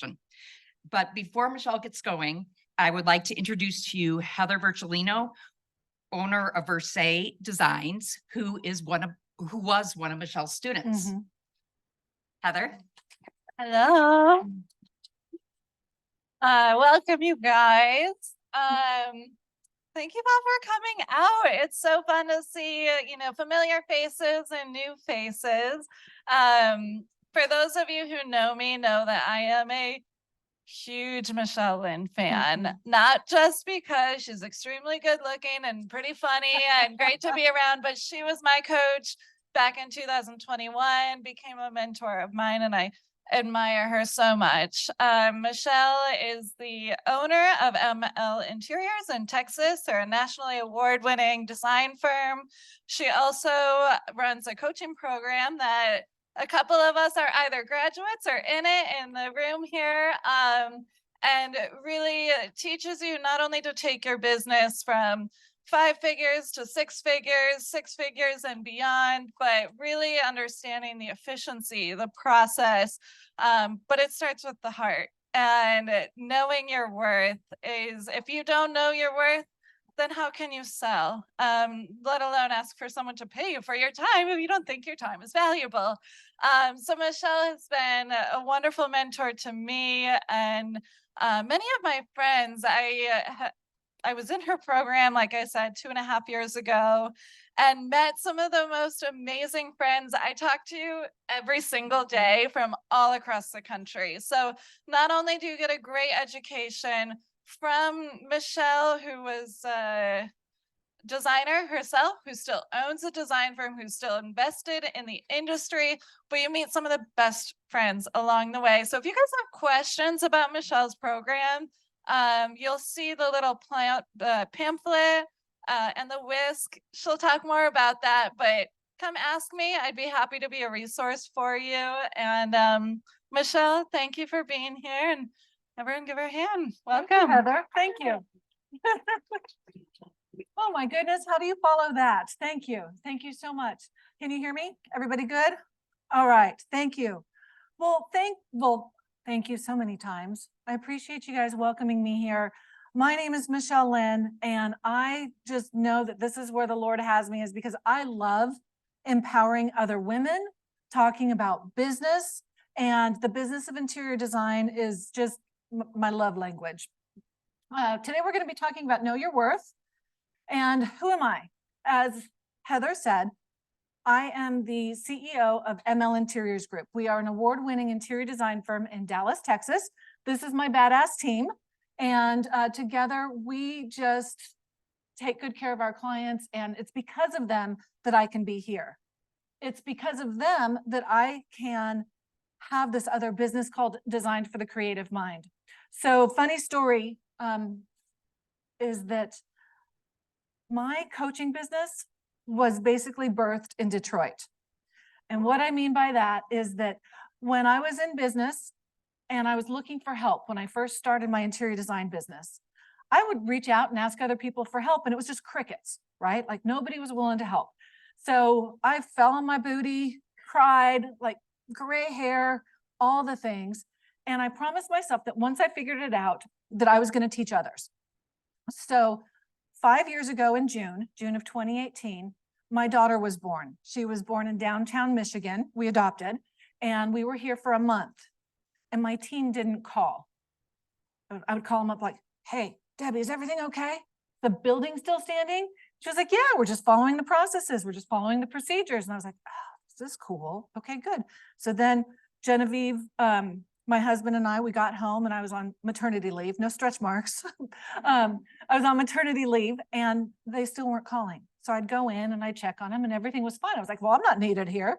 question. But before Michelle gets going, I would like to introduce to you Heather Virgilino, owner of Versailles Designs, who was one of Michelle's students. Heather. Hello. Welcome, you guys. Thank you all for coming out. It's so fun to see, familiar faces and new faces. For those of you who know me, know that I am a huge Michelle Lynne fan, not just because she's extremely good looking and pretty funny and great to be around, but she was my coach back in 2021, became a mentor of mine, and I admire her so much. Michelle is the owner of ML Interiors in Texas. They're a nationally award-winning design firm. She also runs a coaching program that a couple of us are either graduates or in it in the room here, and really teaches you not only to take your business from 5 figures to 6 figures and beyond, but really understanding the efficiency, the process. But it starts with the heart, and knowing your worth is, if you don't know your worth, then how can you sell, let alone ask for someone to pay you for your time if you don't think your time is valuable? So Michelle has been a wonderful mentor to me and many of my friends. I was in her program, like I said, 2.5 years ago, and met some of the most amazing friends I talk to every single day from all across the country. So not only do you get a great education from Michelle, who was a designer herself, who still owns a design firm, who's still invested in the industry, but you meet some of the best friends along the way. So if you guys have questions about Michelle's program, you'll see the little pamphlet and the whisk. She'll talk more about that, but come ask me. I'd be happy to be a resource for you. And Michelle, thank you for being here, and everyone give her a hand. Welcome. Thank you, Heather. Thank you. Oh my goodness, how do you follow that? Thank you. Thank you so much. Can you hear me? Everybody good? All right. Thank you. Well, thank you so many times. I appreciate you guys welcoming me here. My name is Michelle Lynne, and I just know that this is where the Lord has me, is because I love empowering other women, talking about business, and the business of interior design is just my love language. Today, we're going to be talking about know your worth. And who am I? As Heather said, I am the CEO of ML Interiors Group. We are an award-winning interior design firm in Dallas, Texas. This is my badass team. And together, we just take good care of our clients. And it's because of them that I can be here. It's because of them that I can have this other business called Designed for the Creative Mind. So funny story is that my coaching business was basically birthed in Detroit. And what I mean by that is that when I was in business and I was looking for help, when I first started my interior design business, I would reach out and ask other people for help, and it was just crickets, right? Like nobody was willing to help. So I fell on my booty, cried, like gray hair, all the things. And I promised myself that once I figured it out, that I was going to teach others. So 5 years ago in June of 2018, my daughter was born. She was born in downtown Michigan. We adopted, and we were here for a month. And my team didn't call. I would call them up like, hey, Debbie, is everything okay? The building still standing? She was like, yeah, we're just following the processes. We're just following the procedures. And I was like, oh, this is cool. Okay, good. So then Genevieve, my husband and I, we got home, and I was on maternity leave, no stretch marks. I was on maternity leave, and they still weren't calling. So I'd go in and I'd check on them, and everything was fine. I was like, well, I'm not needed here.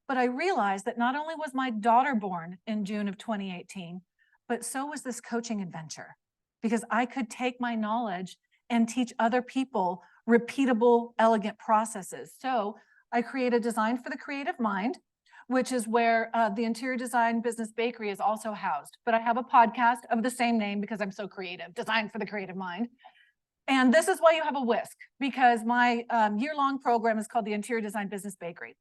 But I realized that not only was my daughter born in June of 2018, but so was this coaching adventure, because I could take my knowledge and teach other people repeatable, elegant processes. So I created Design for the Creative Mind, which is where the interior design business bakery is also housed. But I have a podcast of the same name because I'm so creative, Design for the Creative Mind. And this is why you have a whisk, because my year-long program is called the Interior Design Business Bakery.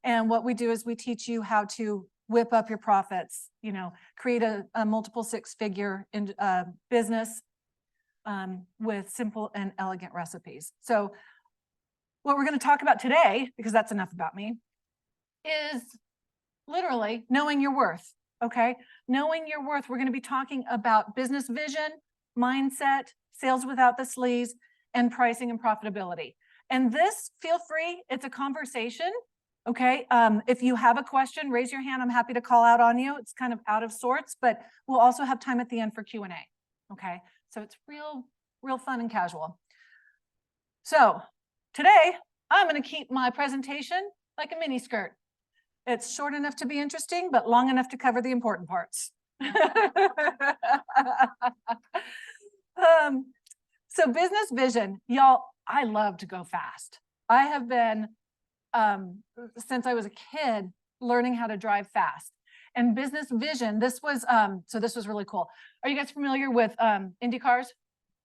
And what we do is we teach you how to whip up your profits, create a multiple six-figure business with simple and elegant recipes. So what we're going to talk about today, because that's enough about me, is literally knowing your worth. Okay. Knowing your worth. We're going to be talking about business vision, mindset, sales without the sleaze, and pricing and profitability. And this, feel free, it's a conversation. Okay. If you have a question, raise your hand. I'm happy to call out on you. It's kind of out of sorts, but we'll also have time at the end for Q&A. Okay. So it's real fun and casual. So today I'm going to keep my presentation like a mini skirt. It's short enough to be interesting, but long enough to cover the important parts. So business vision, y'all, I love to go fast. I have been, since I was a kid, learning how to drive fast. And business vision, this was really cool. Are you guys familiar with Indy cars?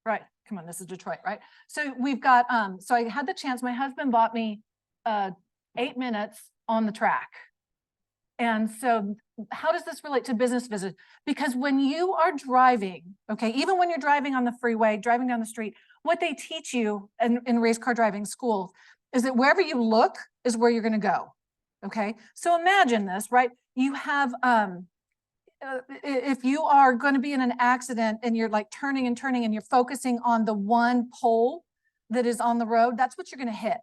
Right, come on, this is Detroit, right? So we've got, so I had the chance, my husband bought me 8 minutes on the track. And so how does this relate to business vision? Because when you are driving, okay, even when you're driving on the freeway, driving down the street, what they teach you in race car driving school is that wherever you look is where you're going to go. Okay, so imagine this, right? You have, if you are going to be in an accident and you're like turning and turning and you're focusing on the one pole that is on the road, that's what you're going to hit.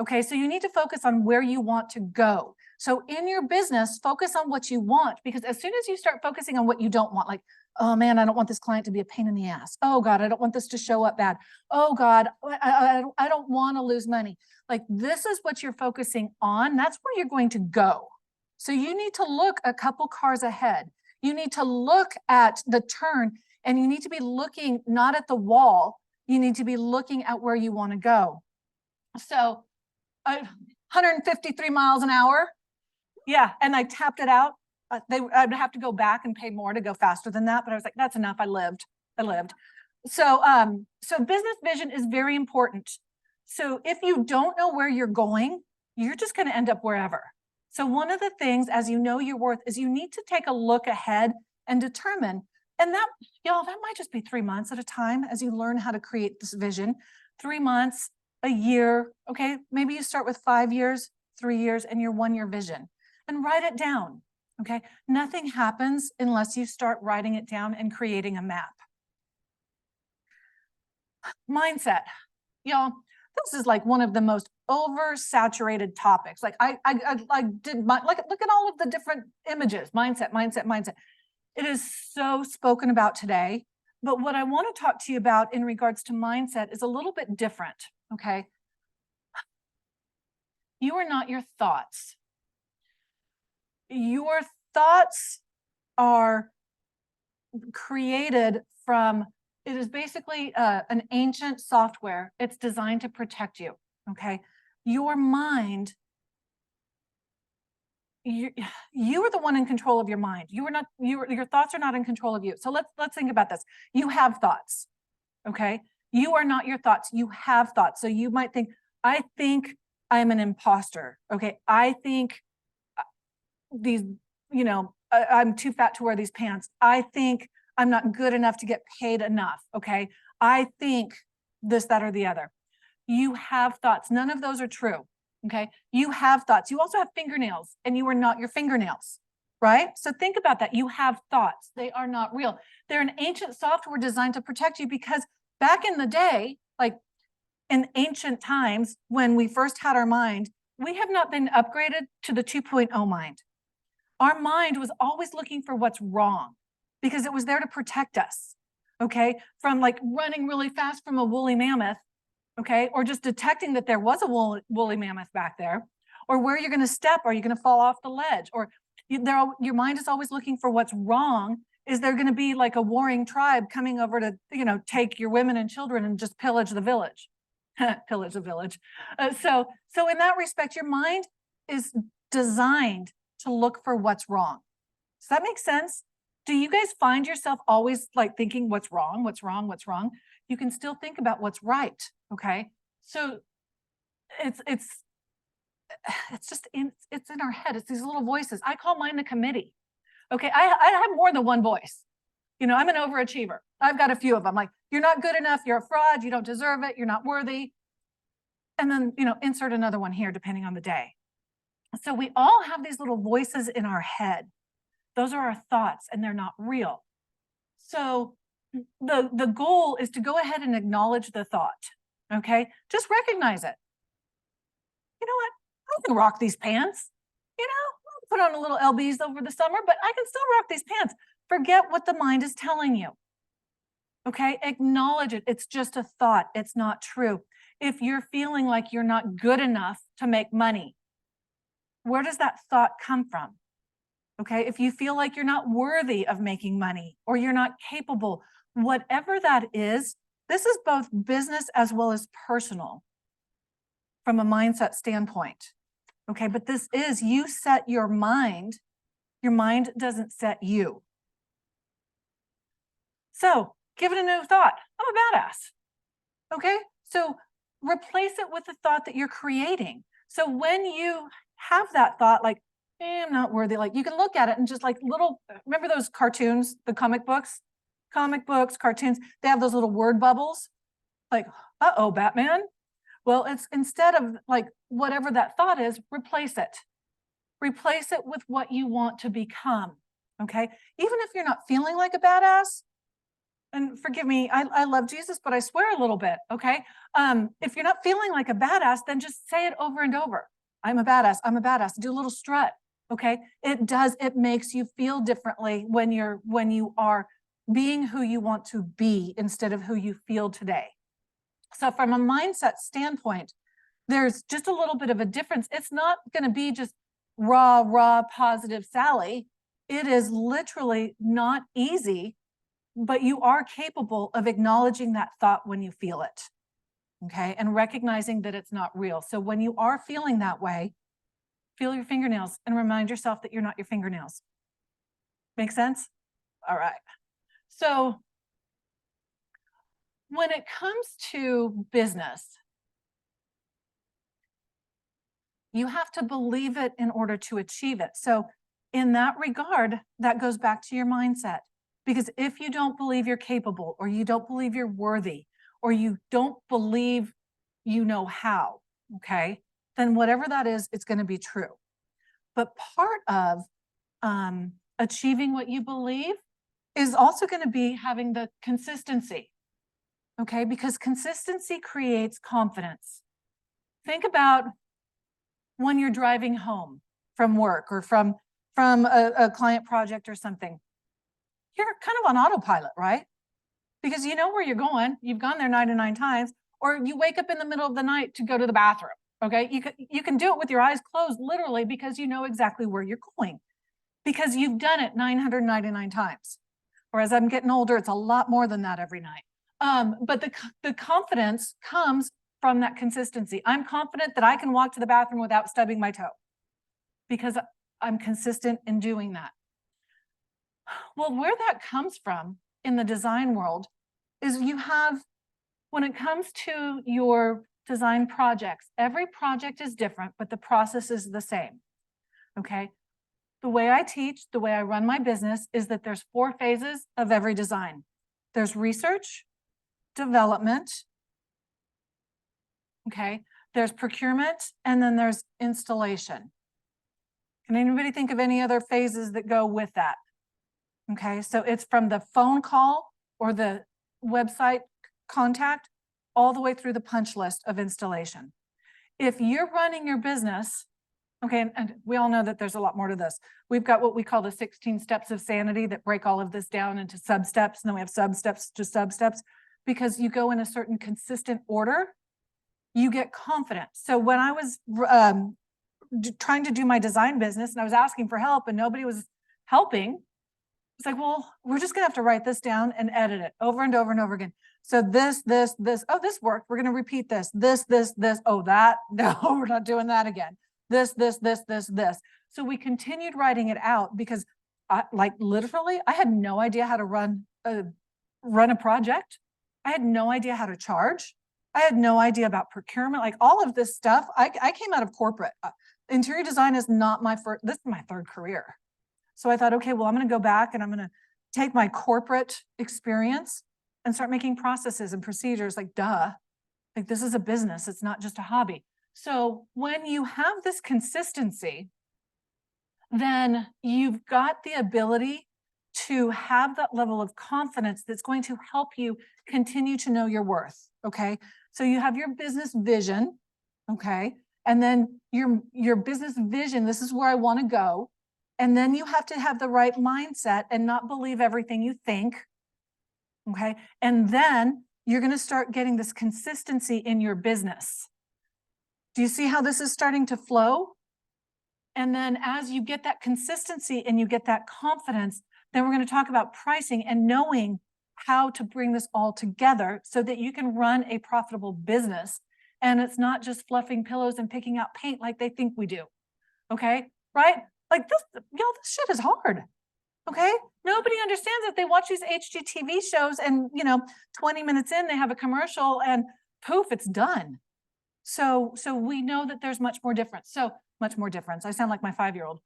Okay, so you need to focus on where you want to go. So in your business, focus on what you want, because as soon as you start focusing on what you don't want, like, oh man, I don't want this client to be a pain in the ass. Oh God, I don't want this to show up bad. Oh God, I don't want to lose money. Like, this is what you're focusing on. That's where you're going to go. So you need to look a couple cars ahead. You need to look at the turn, and you need to be looking not at the wall. You need to be looking at where you want to go. So 153 miles an hour. Yeah. And I tapped it out. I'd have to go back and pay more to go faster than that. But I was like, that's enough. I lived. So, so business vision is very important. So if you don't know where you're going, you're just going to end up wherever. So one of the things, as you know your worth, is you need to take a look ahead and determine, and that, y'all, that might just be 3 months at a time as you learn how to create this vision. 3 months, a year. Okay. Maybe you start with 5 years, 3 years, and your 1 year vision, and write it down. Okay. Nothing happens unless you start writing it down and creating a map. Mindset. Y'all, this is like one of the most oversaturated topics. Like I did my, like, look at all of the different images. Mindset. It is so spoken about today. But what I want to talk to you about in regards to mindset is a little bit different. Okay. You are not your thoughts. Your thoughts are created from, it is basically an ancient software. It's designed to protect you. Okay. Your mind, you are the one in control of your mind. You are not, your thoughts are not in control of you. So let's think about this. You have thoughts. Okay. You are not your thoughts. You have thoughts. So you might think, I think I'm an imposter. Okay. I think these, I'm too fat to wear these pants. I think I'm not good enough to get paid enough. Okay. I think this, that, or the other. You have thoughts. None of those are true. Okay. You have thoughts. You also have fingernails, and you are not your fingernails, right? So think about that. You have thoughts. They are not real. They're an ancient software designed to protect you, because back in the day, like in ancient times, when we first had our mind, we have not been upgraded to the 2.0 mind. Our mind was always looking for what's wrong, because it was there to protect us, okay? From like running really fast from a woolly mammoth, okay? Or just detecting that there was a woolly mammoth back there, or where you're gonna step, are you gonna fall off the ledge? Or your mind is always looking for what's wrong. Is there gonna be like a warring tribe coming over to, take your women and children and just pillage the village? Pillage the village. So in that respect, your mind is designed to look for what's wrong. Does that make sense? Do you guys find yourself always like thinking what's wrong? You can still think about what's right. Okay. So it's just it's in our head. It's these little voices. I call mine the committee. Okay, I have more than one voice. You know, I'm an overachiever. I've got a few of them. Like, you're not good enough. You're a fraud. You don't deserve it. You're not worthy. And then, you know, insert another one here, depending on the day. So we all have these little voices in our head. Those are our thoughts, and they're not real. So the goal is to go ahead and acknowledge the thought. Okay, just recognize it. You know what? I can rock these pants. You know, I'll put on a little LBs over the summer, but I can still rock these pants. Forget what the mind is telling you. Okay, acknowledge it. It's just a thought. It's not true. If you're feeling like you're not good enough to make money, where does that thought come from? Okay, if you feel like you're not worthy of making money or you're not capable, whatever that is, this is both business as well as personal from a mindset standpoint. Okay, but this is, you set your mind doesn't set you. So give it a new thought. I'm a badass. Okay, so replace it with the thought that you're creating. So when you have that thought, like, I'm not worthy, like, you can look at it and just like remember those cartoons, the comic books, cartoons, they have those little word bubbles, like, uh-oh, Batman. Well, it's instead of like whatever that thought is, replace it. Replace it with what you want to become. Okay, even if you're not feeling like a badass, and forgive me, I love Jesus, but I swear a little bit, okay? If you're not feeling like a badass, then just say it over and over. I'm a badass, I'm a badass. Do a little strut, okay? It makes you feel differently when you are being who you want to be instead of who you feel today. So from a mindset standpoint, there's just a little bit of a difference. It's not gonna be just raw, positive Sally. It is literally not easy, but you are capable of acknowledging that thought when you feel it, okay? And recognizing that it's not real. So when you are feeling that way, feel your fingernails and remind yourself that you're not your fingernails. Make sense? All right. So when it comes to business, you have to believe it in order to achieve it. So in that regard, that goes back to your mindset. Because if you don't believe you're capable, or you don't believe you're worthy, or you don't believe you know how, okay, then whatever that is, it's going to be true. But part of achieving what you believe is also going to be having the consistency, okay, because consistency creates confidence. Think about when you're driving home from work or from a client project or something. You're kind of on autopilot, right? Because you know where you're going. You've gone there 99 times, or you wake up in the middle of the night to go to the bathroom. Okay, you can do it with your eyes closed, literally, because you know exactly where you're going, because you've done it 999 times. Whereas I'm getting older, it's a lot more than that every night. But the confidence comes from that consistency. I'm confident that I can walk to the bathroom without stubbing my toe because I'm consistent in doing that. Well, where that comes from in the design world is you have, when it comes to your design projects, every project is different, but the process is the same, okay? The way I teach, the way I run my business is that there's 4 phases of every design. There's research, development, okay? There's procurement, and then there's installation. Can anybody think of any other phases that go with that? Okay, so it's from the phone call or the website contact all the way through the punch list of installation. If you're running your business, okay, and we all know that there's a lot more to this. We've got what we call the 16 steps of sanity that break all of this down into sub-steps, and then we have sub-steps to sub-steps, because you go in a certain consistent order, you get confident. So when I was trying to do my design business and I was asking for help and nobody was helping, it's like, well, we're just gonna have to write this down and edit it over and over and over again. So this, oh, this worked. We're gonna repeat this. Oh, that, no, we're not doing that again. This. So we continued writing it out because literally, I had no idea how to run a project. I had no idea how to charge. I had no idea about procurement, like all of this stuff. I came out of corporate. interior design is not my first, this is my third career. So I thought, okay, well, I'm going to go back and I'm going to take my corporate experience and start making processes and procedures like, duh, like this is a business. It's not just a hobby. So when you have this consistency, then you've got the ability to have that level of confidence that's going to help you continue to know your worth. Okay. So you have your business vision. Okay. And then your business vision, this is where I want to go. And then you have to have the right mindset and not believe everything you think. Okay. And then you're going to start getting this consistency in your business. Do you see how this is starting to flow? And then as you get that consistency and you get that confidence, then we're going to talk about pricing and knowing how to bring this all together so that you can run a profitable business. And it's not just fluffing pillows and picking out paint like they think we do. Okay. Right? Like this, this shit is hard. Okay. Nobody understands it. They watch these HGTV shows and, 20 minutes in, they have a commercial and poof, it's done. So we know that there's much more difference. So much more difference. I sound like my 5-year-old.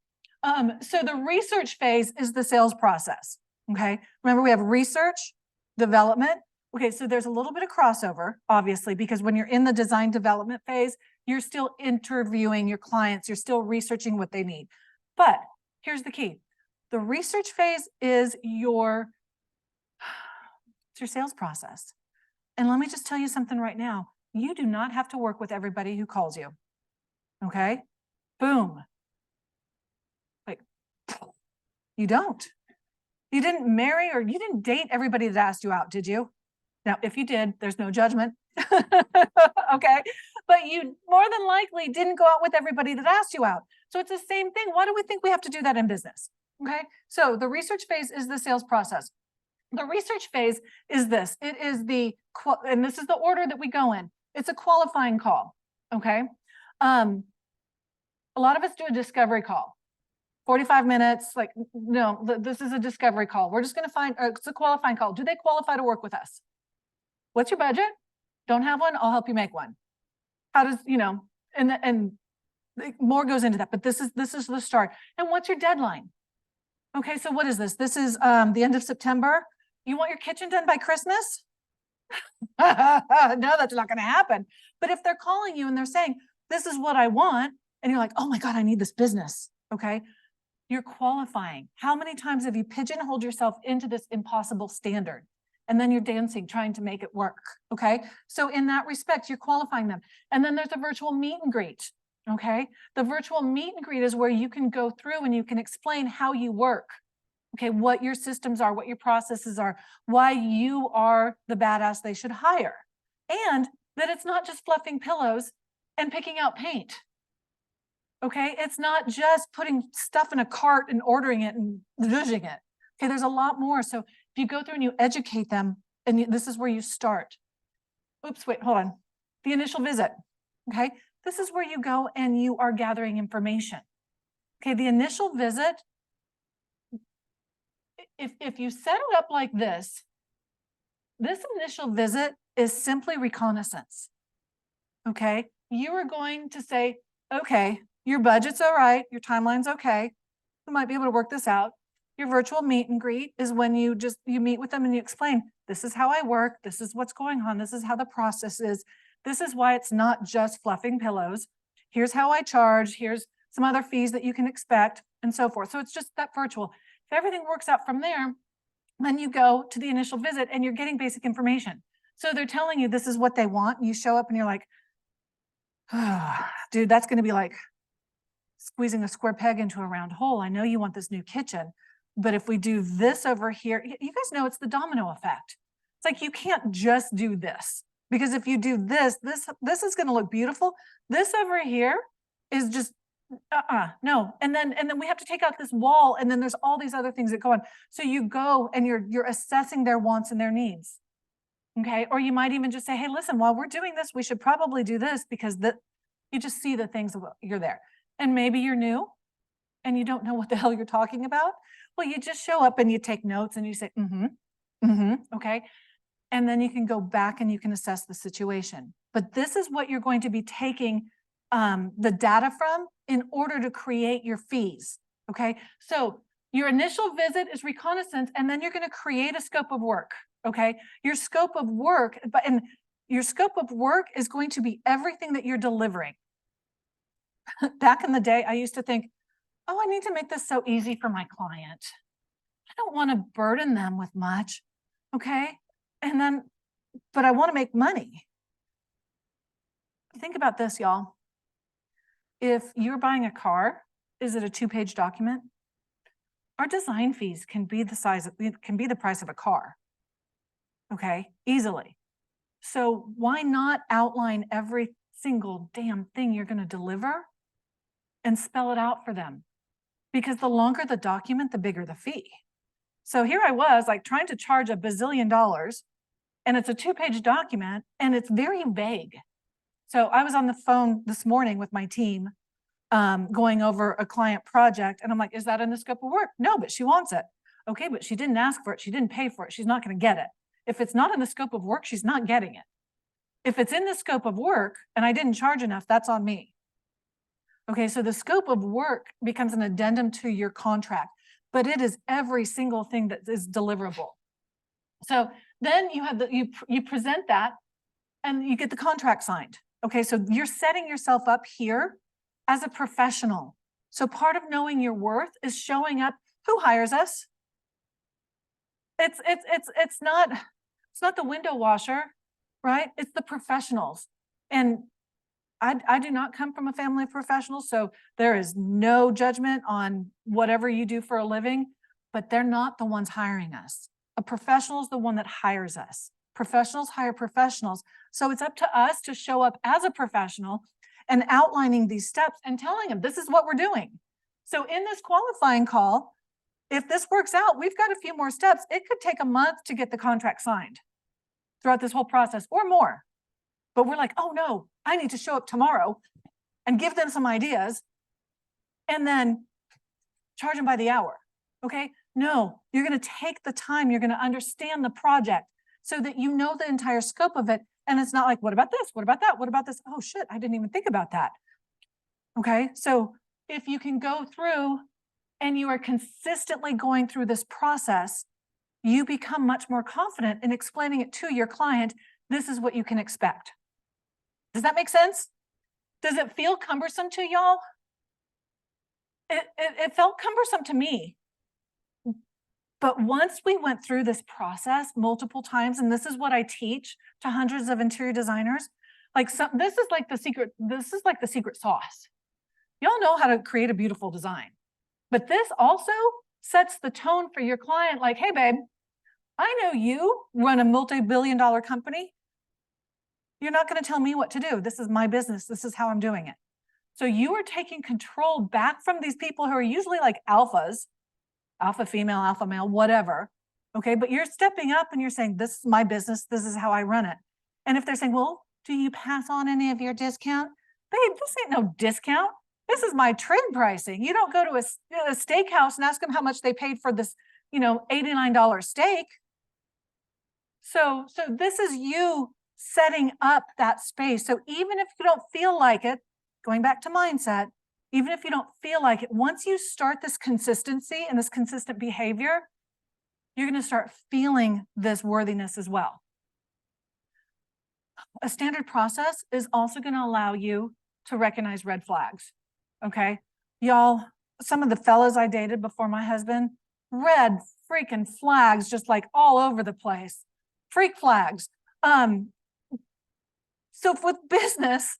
So the research phase is the sales process. Okay. Remember, we have research, development. Okay. So there's a little bit of crossover, obviously, because when you're in the design development phase, you're still interviewing your clients. You're still researching what they need. But here's the key. The research phase is your sales process. And let me just tell you something right now. You do not have to work with everybody who calls you. Okay? Boom. Like, you don't. You didn't marry or you didn't date everybody that asked you out, did you? Now, if you did, there's no judgment. Okay? But you more than likely didn't go out with everybody that asked you out. So it's the same thing. Why do we think we have to do that in business? Okay? So the research phase is the sales process. The research phase is this. It is and this is the order that we go in. It's a qualifying call. Okay? A lot of us do a discovery call. 45 minutes, like, no, this is a discovery call. We're just going to find, it's a qualifying call. Do they qualify to work with us? What's your budget? Don't have one? I'll help you make one. How does, and more goes into that, but this is the start. And what's your deadline? Okay, so what is this? This is the end of September. You want your kitchen done by Christmas? No, that's not going to happen. But if they're calling you and they're saying, this is what I want, and you're like, oh my God, I need this business. Okay. You're qualifying. How many times have you pigeonholed yourself into this impossible standard? And then you're dancing, trying to make it work. Okay. So in that respect, you're qualifying them. And then there's a virtual meet and greet. Okay. The virtual meet and greet is where you can go through and you can explain how you work. Okay. What your systems are, what your processes are, why you are the badass they should hire. And that it's not just fluffing pillows and picking out paint. Okay. It's not just putting stuff in a cart and ordering it and zhuzhing it. Okay. There's a lot more. So if you go through and you educate them, and this is where you start. Oops, wait, hold on. The initial visit. Okay. This is where you go and you are gathering information. Okay. The initial visit, if you set it up like this initial visit is simply reconnaissance. Okay. You are going to say, okay, your budget's all right. Your timeline's okay. We might be able to work this out. Your virtual meet and greet is when you meet with them and you explain, this is how I work. This is what's going on. This is how the process is. This is why it's not just fluffing pillows. Here's how I charge. Here's some other fees that you can expect and so forth. So it's just that virtual. If everything works out from there, then you go to the initial visit and you're getting basic information. So they're telling you this is what they want. And you show up and you're like, oh, dude, that's going to be like squeezing a square peg into a round hole. I know you want this new kitchen, but if we do this over here, you guys know it's the domino effect. It's like, you can't just do this, because if you do this is going to look beautiful. This over here is just, no. And then we have to take out this wall, and then there's all these other things that go on. So you go and you're assessing their wants and their needs. Okay. Or you might even just say, hey, listen, while we're doing this, we should probably do this, because you just see the things you're there. And maybe you're new and you don't know what the hell you're talking about. Well, you just show up and you take notes and you say, okay. And then you can go back and you can assess the situation. But this is what you're going to be taking the data from in order to create your fees. Okay, so your initial visit is reconnaissance, and then you're going to create a scope of work. Okay, your scope of work, and your scope of work is going to be everything that you're delivering. Back in the day, I used to think, oh, I need to make this so easy for my client. I don't want to burden them with much. Okay, and then, but I want to make money. Think about this, y'all. If you're buying a car, is it a 2-page document? Our design fees can be the size of, it can be the price of a car. Okay, easily. So why not outline every single damn thing you're going to deliver and spell it out for them? Because the longer the document, the bigger the fee. So here I was like trying to charge $1 bazillion, and it's a 2-page document and it's very vague. So I was on the phone this morning with my team, going over a client project, and I'm like, is that in the scope of work? No, but she wants it. Okay, but she didn't ask for it. She didn't pay for it. She's not going to get it. If it's not in the scope of work, she's not getting it. If it's in the scope of work and I didn't charge enough, that's on me. Okay, so the scope of work becomes an addendum to your contract, but it is every single thing that is deliverable. So then you have you present that and you get the contract signed. Okay, so you're setting yourself up here as a professional. So part of knowing your worth is showing up. Who hires us? It's not the window washer, right? It's the professionals. And I do not come from a family of professionals, so there is no judgment on whatever you do for a living, but they're not the ones hiring us. A professional is the one that hires us. Professionals hire professionals. So it's up to us to show up as a professional and outlining these steps and telling them this is what we're doing. So in this qualifying call, if this works out, we've got a few more steps. It could take a month to get the contract signed throughout this whole process or more. But we're like, oh no, I need to show up tomorrow and give them some ideas and then charge them by the hour. Okay? No, you're going to take the time. You're going to understand the project so that you know the entire scope of it. And it's not like, what about this? What about that? What about this? Oh shit, I didn't even think about that. Okay? So if you can go through and you are consistently going through this process, you become much more confident in explaining it to your client. This is what you can expect. Does that make sense? Does it feel cumbersome to y'all? It felt cumbersome to me. But once we went through this process multiple times, and this is what I teach to hundreds of interior designers, like this is like the secret sauce. Y'all know how to create a beautiful design. But this also sets the tone for your client, like, hey, babe, I know you run a multi-billion-dollar company. You're not going to tell me what to do. This is my business. This is how I'm doing it. So you are taking control back from these people who are usually like alphas, alpha female, alpha male, whatever. Okay, but you're stepping up and you're saying, this is my business. This is how I run it. And if they're saying, well, do you pass on any of your discount? Babe, this ain't no discount. This is my trade pricing. You don't go to a steakhouse and ask them how much they paid for this, $89 steak. So this is you setting up that space. So even if you don't feel like it, going back to mindset, even if you don't feel like it, once you start this consistency and this consistent behavior, you're going to start feeling this worthiness as well. A standard process is also going to allow you to recognize red flags. Okay, y'all, some of the fellas I dated before my husband, red freaking flags, just like all over the place, freak flags. So with business,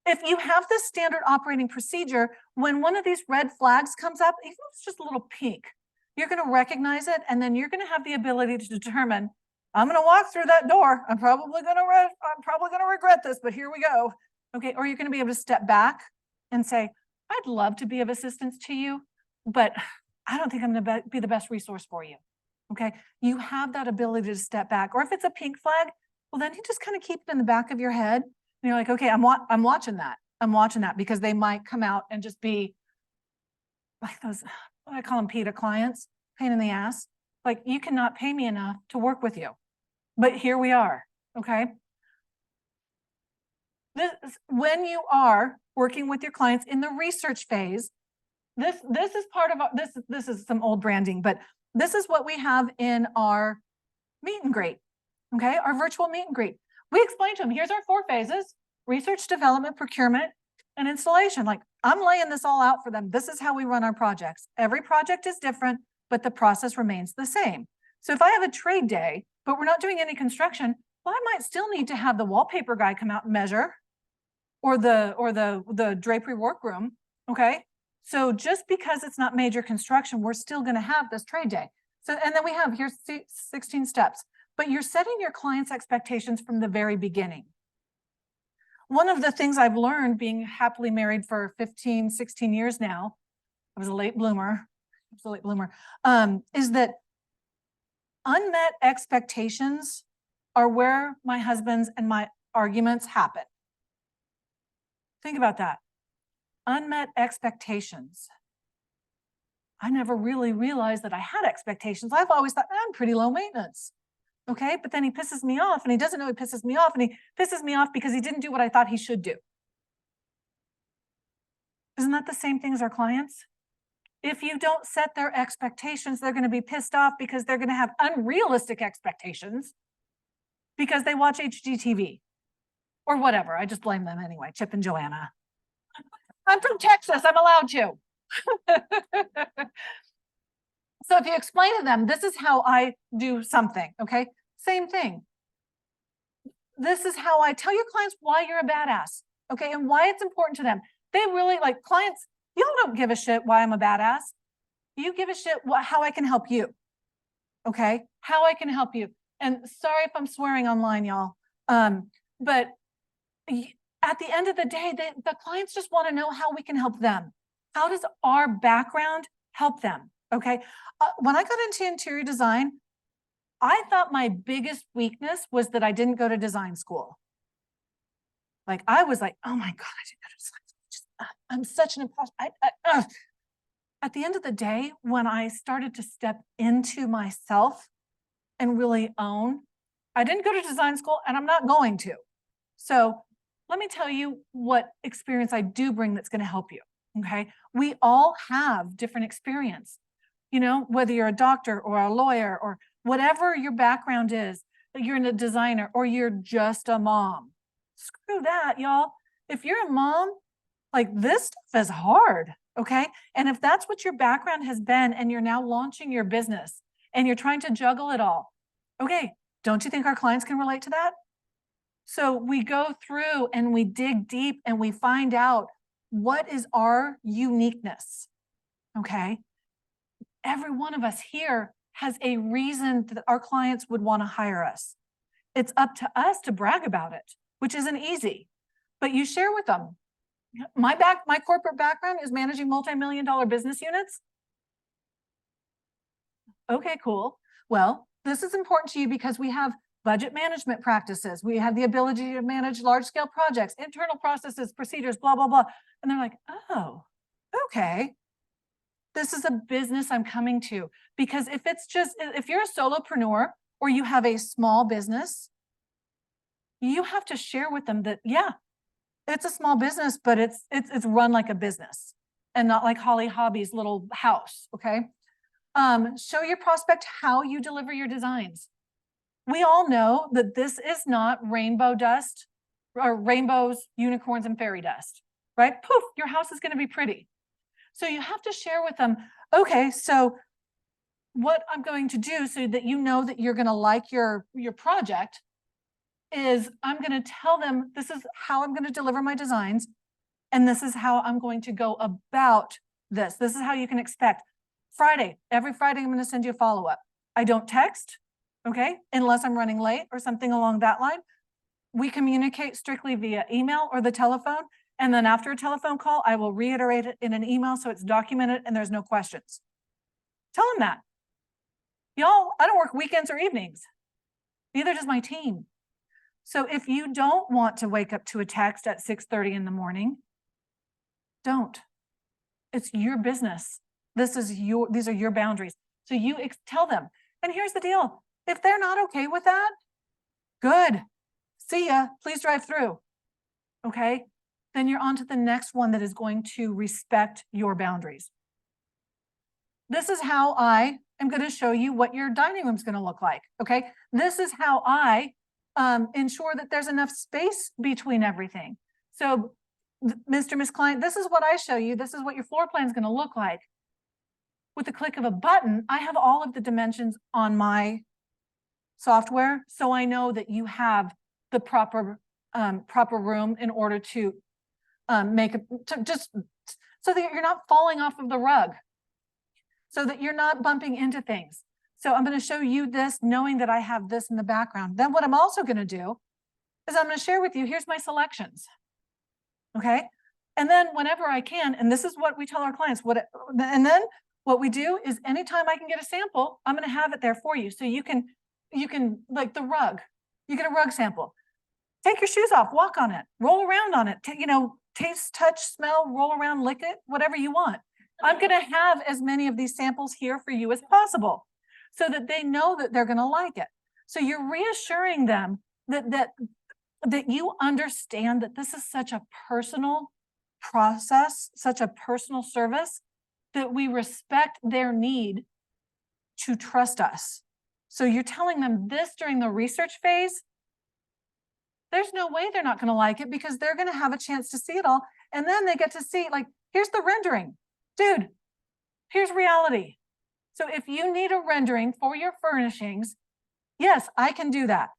if you have this standard operating procedure, when one of these red flags comes up, even if it's just a little pink, you're going to recognize it, and then you're going to have the ability to determine, I'm going to walk through that door. I'm probably going to regret this, but here we go. Okay, or you're going to be able to step back and say, I'd love to be of assistance to you, but I don't think I'm going to be the best resource for you. Okay, you have that ability to step back. Or if it's a pink flag, well, then you just kind of keep it in the back of your head. And you're like, okay, I'm watching that. I'm watching that, because they might come out and just be like those, what I call them, PETA clients, pain in the ass. Like, you cannot pay me enough to work with you. But here we are, okay? when you are working with your clients in the research phase, this is part of this is some old branding, but this is what we have in our meet and greet. Okay, our virtual meet and greet. We explain to them, here's our 4 phases: research, development, procurement, and installation. Like, I'm laying this all out for them. This is how we run our projects. Every project is different, but the process remains the same. So if I have a trade day, but we're not doing any construction, well, I might still need to have the wallpaper guy come out and measure, or the drapery workroom. Okay. So just because it's not major construction, we're still going to have this trade day. So, and then we have here's 16 steps, but you're setting your clients' expectations from the very beginning. One of the things I've learned being happily married for 15, 16 years now, I was a late bloomer, is that unmet expectations are where my husband's and my arguments happen. Think about that. Unmet expectations. I never really realized that I had expectations. I've always thought, I'm pretty low maintenance. Okay, but then he pisses me off, and he doesn't know he pisses me off, and he pisses me off because he didn't do what I thought he should do. Isn't that the same thing as our clients? If you don't set their expectations, they're going to be pissed off because they're going to have unrealistic expectations because they watch HGTV or whatever. I just blame them anyway, Chip and Joanna. I'm from Texas, I'm allowed to. So if you explain to them, this is how I do something, okay? Same thing. This is how I tell your clients why you're a badass, okay? And why it's important to them. They really, like, clients, y'all don't give a shit why I'm a badass. You give a shit how I can help you, okay? How I can help you. And sorry if I'm swearing online, y'all. But at the end of the day, the clients just want to know how we can help them. How does our background help them? Okay. When I got into interior design, I thought my biggest weakness was that I didn't go to design school. Like, I was like, oh my God, I didn't go to design school. I'm such an imposter. At the end of the day, when I started to step into myself and really own, I didn't go to design school and I'm not going to. So let me tell you what experience I do bring that's going to help you. Okay. We all have different experience, you know, whether you're a doctor or a lawyer or whatever your background is, that you're a designer or you're just a mom. Screw that, y'all. If you're a mom, like, this stuff is hard. Okay. And if that's what your background has been and you're now launching your business and you're trying to juggle it all, okay, don't you think our clients can relate to that? So we go through and we dig deep and we find out what is our uniqueness. Okay. Every one of us here has a reason that our clients would want to hire us. It's up to us to brag about it, which isn't easy, but you share with them. My corporate background is managing multi-million-dollar business units. Okay, cool. Well, this is important to you because we have budget management practices. We have the ability to manage large-scale projects, internal processes, procedures, blah, blah, blah. And they're like, oh, okay. This is a business I'm coming to. Because if you're a solopreneur or you have a small business, you have to share with them that, yeah, it's a small business, but it's run like a business and not like Holly Hobby's little house, okay? Show your prospect how you deliver your designs. We all know that this is not rainbow dust or rainbows, unicorns, and fairy dust, right? Poof, your house is going to be pretty. So you have to share with them, okay, so what I'm going to do so that you know that you're going to like your project is I'm going to tell them this is how I'm going to deliver my designs, and this is how I'm going to go about this. This is how you can expect. Every Friday, I'm going to send you a follow-up. I don't text, okay, unless I'm running late or something along that line. We communicate strictly via email or the telephone, and then after a telephone call, I will reiterate it in an email so it's documented and there's no questions. Tell them that. Y'all, I don't work weekends or evenings. Neither does my team. So if you don't want to wake up to a text at 6:30 in the morning, don't. It's your business. These are your boundaries. So you tell them. And here's the deal. If they're not okay with that, good. See ya. Please drive through. okay, then you're on to the next one that is going to respect your boundaries. This is how I am going to show you what your dining room is going to look like, okay? This is how I ensure that there's enough space between everything. So, Mr. Miss Client, this is what I show you. This is what your floor plan is going to look like. With the click of a button, I have all of the dimensions on my software, so I know that you have the proper room in order to make it just so that you're not falling off of the rug, so that you're not bumping into things. So I'm going to show you this, knowing that I have this in the background. Then what I'm also going to do is I'm going to share with you, here's my selections. Okay. And then whenever I can, and this is what we tell our clients, and then what we do is anytime I can get a sample, I'm going to have it there for you. So you can like the rug, you get a rug sample, take your shoes off, walk on it, roll around on it, taste, touch, smell, roll around, lick it, whatever you want. I'm going to have as many of these samples here for you as possible so that they know that they're going to like it. So you're reassuring them that you understand that this is such a personal process, such a personal service, that we respect their need to trust us. So you're telling them this during the research phase. There's no way they're not going to like it because they're going to have a chance to see it all. And then they get to see, like, here's the rendering. Dude, here's reality. So if you need a rendering for your furnishings, yes, I can do that.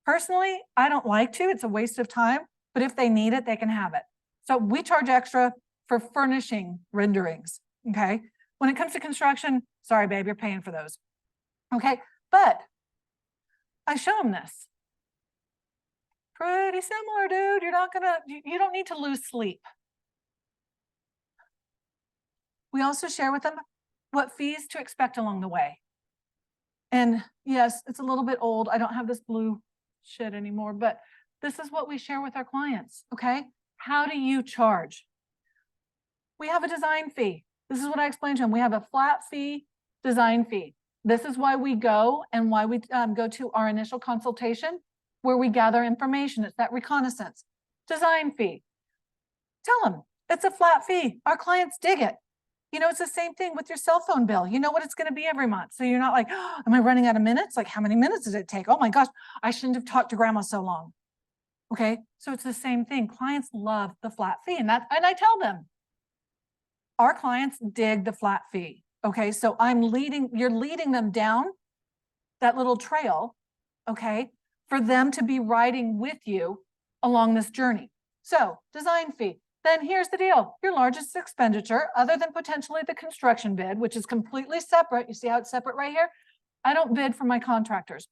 Personally, I don't like to. It's a waste of time. But if they need it, they can have it. So we charge extra for furnishing renderings. Okay. When it comes to construction, sorry, babe, you're paying for those. Okay. But I show them this. Pretty similar, dude. You don't need to lose sleep. We also share with them what fees to expect along the way. And yes, it's a little bit old. I don't have this blue shit anymore, but this is what we share with our clients. Okay. How do you charge? We have a design fee. This is what I explained to them. We have a flat fee, design fee. This is why we go and why we go to our initial consultation where we gather information. It's that reconnaissance. Design fee. Tell them it's a flat fee. Our clients dig it. It's the same thing with your cell phone bill. You know what it's going to be every month. So you're not like, oh, am I running out of minutes? Like, how many minutes did it take? Oh my gosh, I shouldn't have talked to grandma so long. Okay. So it's the same thing. Clients love the flat fee. And I tell them, our clients dig the flat fee. Okay. So you're leading them down that little trail. Okay. For them to be riding with you along this journey. So design fee. Then here's the deal. Your largest expenditure, other than potentially the construction bid, which is completely separate. You see how it's separate right here? I don't bid for my contractors,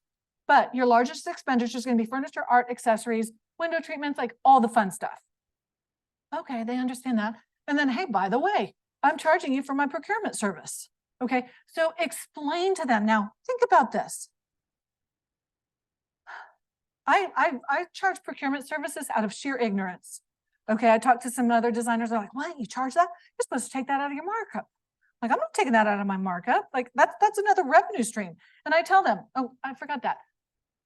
but your largest expenditure is going to be furniture, art, accessories, window treatments, like all the fun stuff. Okay, they understand that. And then, hey, by the way, I'm charging you for my procurement service. Okay, so explain to them. Now, think about this. I charge procurement services out of sheer ignorance. Okay, I talked to some other designers. They're like, what? You charge that? You're supposed to take that out of your markup. Like, I'm not taking that out of my markup. Like, that's another revenue stream. And I tell them, oh, I forgot that.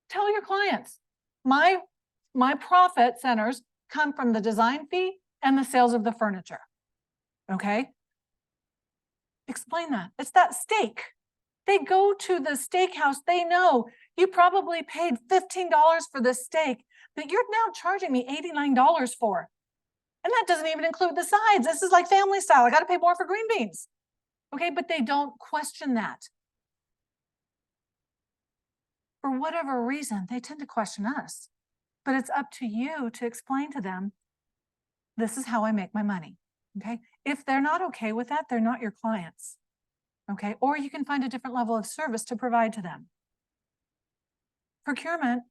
Tell your clients, my profit centers come from the design fee and the sales of the furniture. Okay. Explain that. It's that steak. They go to the steakhouse. They know you probably paid $15 for this steak that you're now charging me $89 for. And that doesn't even include the sides. This is like family style. I got to pay more for green beans. Okay, but they don't question that. For whatever reason, they tend to question us. But it's up to you to explain to them, this is how I make my money. Okay, if they're not okay with that, they're not your clients. Okay, or you can find a different level of service to provide to them. Procurement,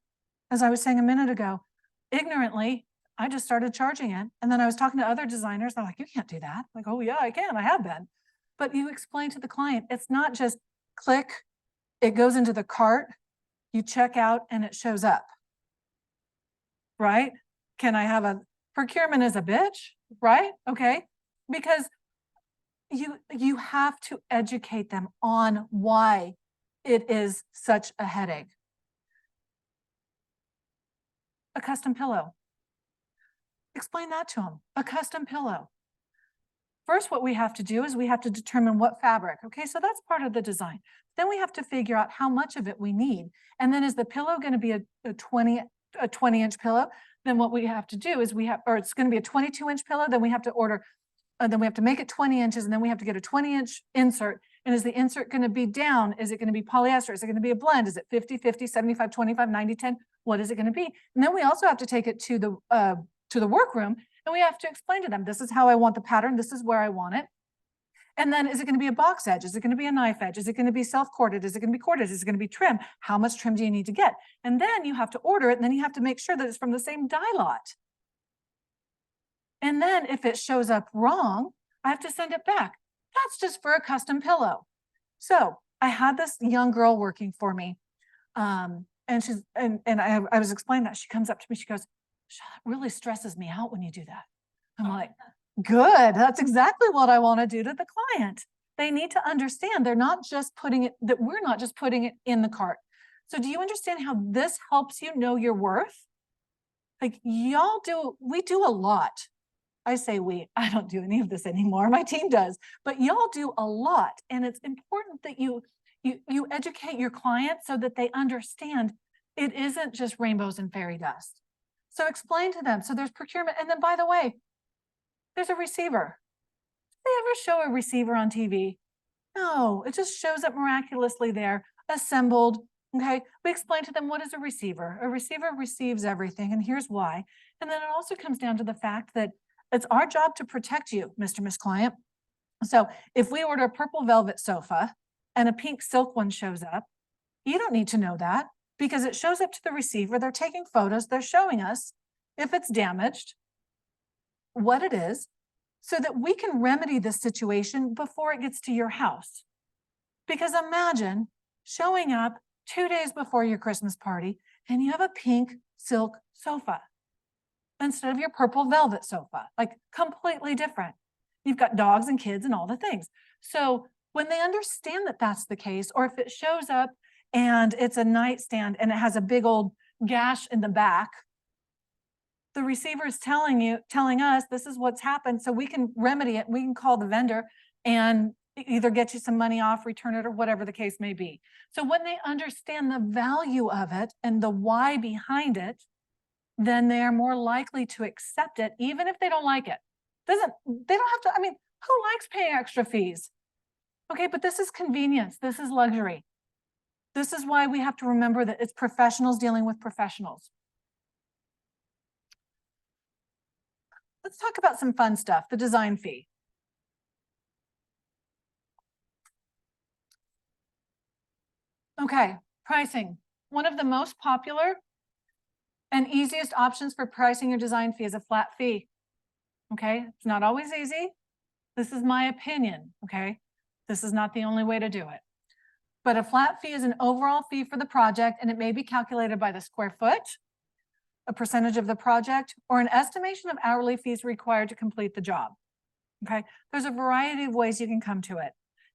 as I was saying a minute ago, ignorantly, I just started charging it. And then I was talking to other designers. They're like, you can't do that. I'm like, oh yeah, I can. I have been. But you explain to the client, it's not just click, it goes into the cart, you check out and it shows up. Right? Can I have a procurement as a bitch? Right? Okay. Because you have to educate them on why it is such a headache. A custom pillow. Explain that to them. A custom pillow. First, what we have to do is we have to determine what fabric. Okay, so that's part of the design. Then we have to figure out how much of it we need. And then is the pillow going to be a 20-inch pillow? Then what we have to do is or it's going to be a 22-inch pillow. Then we have to order, then we have to make it 20 inches, and then we have to get a 20-inch insert. And is the insert going to be down? Is it going to be polyester? Is it going to be a blend? Is it 50-50, 75-25, 90-10? What is it going to be? And then we also have to take it to the workroom, and we have to explain to them, this is how I want the pattern. This is where I want it. And then is it going to be a box edge? Is it going to be a knife edge? Is it going to be self-corded? Is it going to be corded? Is it going to be trim? How much trim do you need to get? And then you have to order it, and then you have to make sure that it's from the same dye lot. And then if it shows up wrong, I have to send it back. That's just for a custom pillow. So I had this young girl working for me. And I was explaining that. She comes up to me, she goes, "It really stresses me out when you do that." I'm like, good. That's exactly what I want to do to the client. They need to understand they're not just putting it, that we're not just putting it in the cart. So do you understand how this helps you know your worth? Like we do a lot. I say I don't do any of this anymore. My team does, but y'all do a lot. And it's important that you educate your clients so that they understand it isn't just rainbows and fairy dust. So explain to them. So there's procurement. And then, by the way, there's a receiver. Do they ever show a receiver on TV? No, it just shows up miraculously there, assembled. Okay, we explain to them, what is a receiver? A receiver receives everything, and here's why. And then it also comes down to the fact that it's our job to protect you, Mr. Miss Client. So if we order a purple velvet sofa and a pink silk one shows up, you don't need to know that, because it shows up to the receiver. They're taking photos. They're showing us if it's damaged, what it is, so that we can remedy this situation before it gets to your house. Because imagine showing up 2 days before your Christmas party and you have a pink silk sofa instead of your purple velvet sofa, like completely different. You've got dogs and kids and all the things. So when they understand that that's the case, or if it shows up and it's a nightstand and it has a big old gash in the back, the receiver is telling us this is what's happened, so we can remedy it. We can call the vendor and either get you some money off, return it, or whatever the case may be. So when they understand the value of it and the why behind it, then they are more likely to accept it, even if they don't like it. They don't have to, I mean, who likes paying extra fees? Okay, but this is convenience. This is luxury. This is why we have to remember that it's professionals dealing with professionals. Let's talk about some fun stuff, the design fee. Okay, pricing. One of the most popular and easiest options for pricing your design fee is a flat fee. Okay, it's not always easy. This is my opinion, okay? This is not the only way to do it. But a flat fee is an overall fee for the project, and it may be calculated by the square foot, a percentage of the project, or an estimation of hourly fees required to complete the job. Okay, there's a variety of ways you can come to it.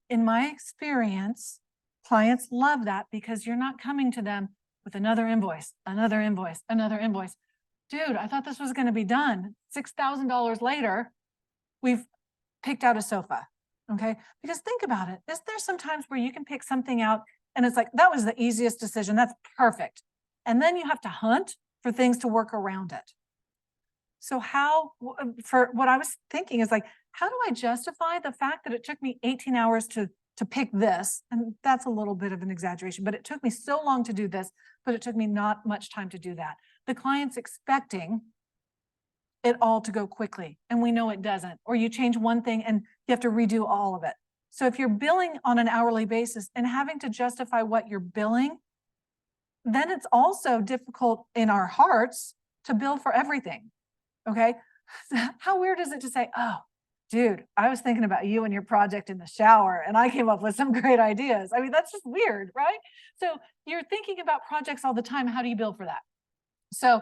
In my experience, clients love that because you're not coming to them with another invoice, another invoice, another invoice. Dude, I thought this was going to be done. $6,000 later, we've picked out a sofa. Okay, because think about it. Is there some times where you can pick something out and it's like, that was the easiest decision. That's perfect. And then you have to hunt for things to work around it. So for what I was thinking is like, how do I justify the fact that it took me 18 hours to pick this? And that's a little bit of an exaggeration, but it took me so long to do this, but it took me not much time to do that. The client's expecting it all to go quickly, and we know it doesn't. Or you change one thing and you have to redo all of it. So if you're billing on an hourly basis and having to justify what you're billing, then it's also difficult in our hearts to bill for everything. Okay. How weird is it to say, oh, dude, I was thinking about you and your project in the shower and I came up with some great ideas. I mean, that's just weird, right? So you're thinking about projects all the time. How do you bill for that? So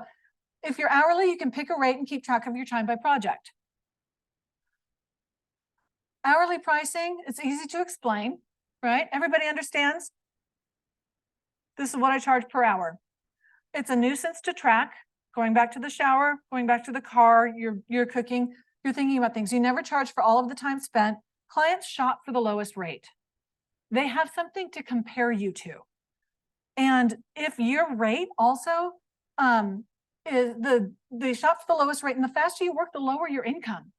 if you're hourly, you can pick a rate and keep track of your time by project. Hourly pricing, it's easy to explain, right? Everybody understands. This is what I charge per hour. It's a nuisance to track, going back to the shower, going back to the car, you're cooking, you're thinking about things. You never charge for all of the time spent. Clients shop for the lowest rate. They have something to compare you to. And if your rate also is they shop for the lowest rate, and the faster you work, the lower your income.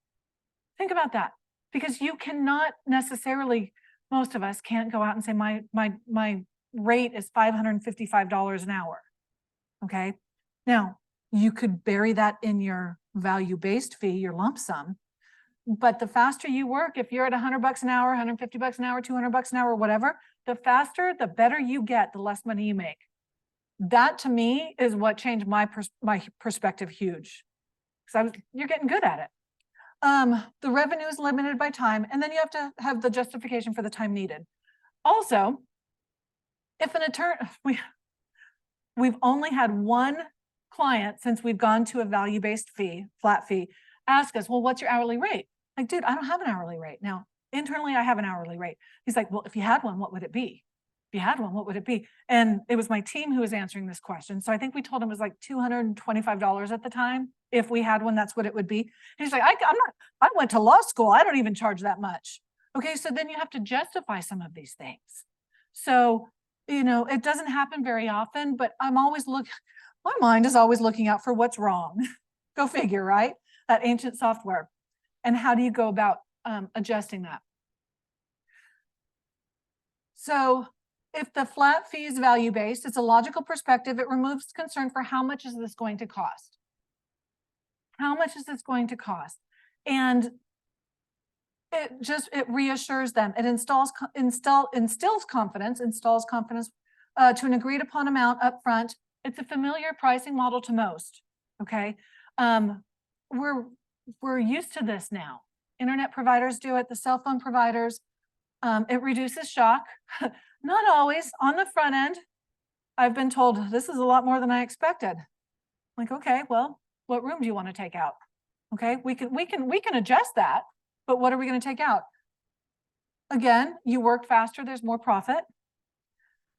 Think about that, because you cannot necessarily, most of us can't go out and say my rate is $555 an hour. Okay. Now you could bury that in your value-based fee, your lump sum. But the faster you work, if you're at $100 an hour, $150 an hour, $200 an hour, whatever, the faster, the better you get, the less money you make. That to me is what changed my perspective huge. Because you're getting good at it. The revenue is limited by time, and then you have to have the justification for the time needed. Also, if an attorney, we've only had one client since we've gone to a value-based fee, flat fee, ask us, well, what's your hourly rate? Like, dude, I don't have an hourly rate. Now, internally, I have an hourly rate. He's like, well, if you had one, what would it be? If you had one, what would it be? And it was my team who was answering this question. So I think we told him it was like $225 at the time. If we had one, that's what it would be. And he's like, I went to law school. I don't even charge that much. Okay, so then you have to justify some of these things. So, it doesn't happen very often, but my mind is always looking out for what's wrong. Go figure, right? That ancient software. And how do you go about adjusting that? So if the flat fee is value-based, it's a logical perspective. It removes concern for how much is this going to cost? How much is this going to cost? And it reassures them. It installs confidence to an agreed upon amount up front. It's a familiar pricing model to most. Okay. We're used to this now. Internet providers do it, the cell phone providers. It reduces shock. Not always on the front end. I've been told this is a lot more than I expected. Like, okay, well, what room do you want to take out? Okay, we can adjust that, but what are we going to take out? Again, you work faster, there's more profit.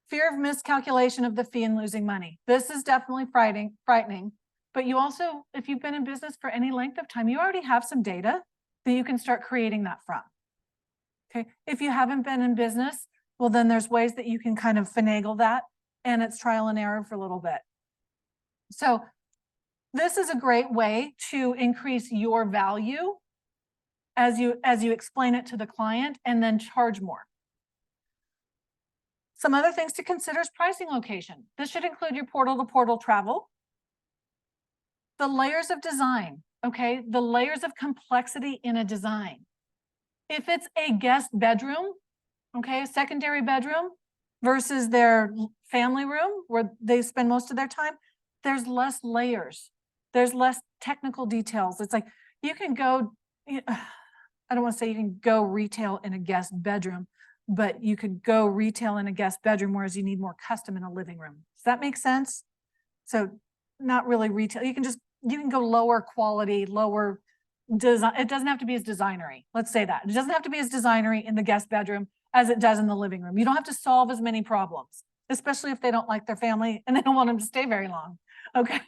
Fear of miscalculation of the fee and losing money. This is definitely frightening. But you also, if you've been in business for any length of time, you already have some data that you can start creating that from. Okay, if you haven't been in business, well, then there's ways that you can kind of finagle that, and it's trial and error for a little bit. So this is a great way to increase your value as you explain it to the client and then charge more. Some other things to consider is pricing location. This should include your portal-to-portal travel. The layers of design, okay? The layers of complexity in a design. If it's a guest bedroom, okay, a secondary bedroom versus their family room where they spend most of their time, there's less layers. There's less technical details. It's like you can go, I don't want to say you can go retail in a guest bedroom, but you could go retail in a guest bedroom, whereas you need more custom in a living room. Does that make sense? So not really retail. You can go lower quality, lower design. It doesn't have to be as designery. Let's say that. It doesn't have to be as designery in the guest bedroom as it does in the living room. You don't have to solve as many problems, especially if they don't like their family and they don't want them to stay very long. Okay.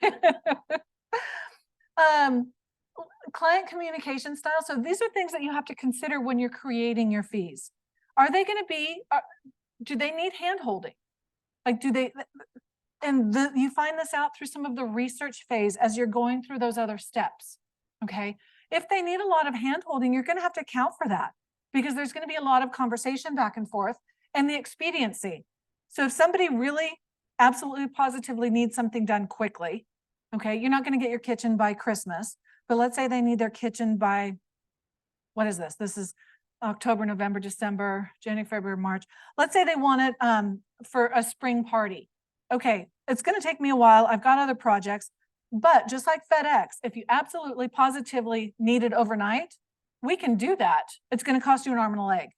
Client communication style. So these are things that you have to consider when you're creating your fees. Are they going to be, do they need hand holding? Like, do they, and you find this out through some of the research phase as you're going through those other steps. Okay. If they need a lot of hand holding, you're going to have to account for that because there's going to be a lot of conversation back and forth and the expediency. So if somebody really absolutely positively needs something done quickly, okay, you're not going to get your kitchen by Christmas, but let's say they need their kitchen by, what is this? This is October, November, December, January, February, March. Let's say they want it for a spring party. Okay, it's going to take me a while. I've got other projects, but just like FedEx, if you absolutely positively need it overnight, we can do that. It's going to cost you an arm and a leg.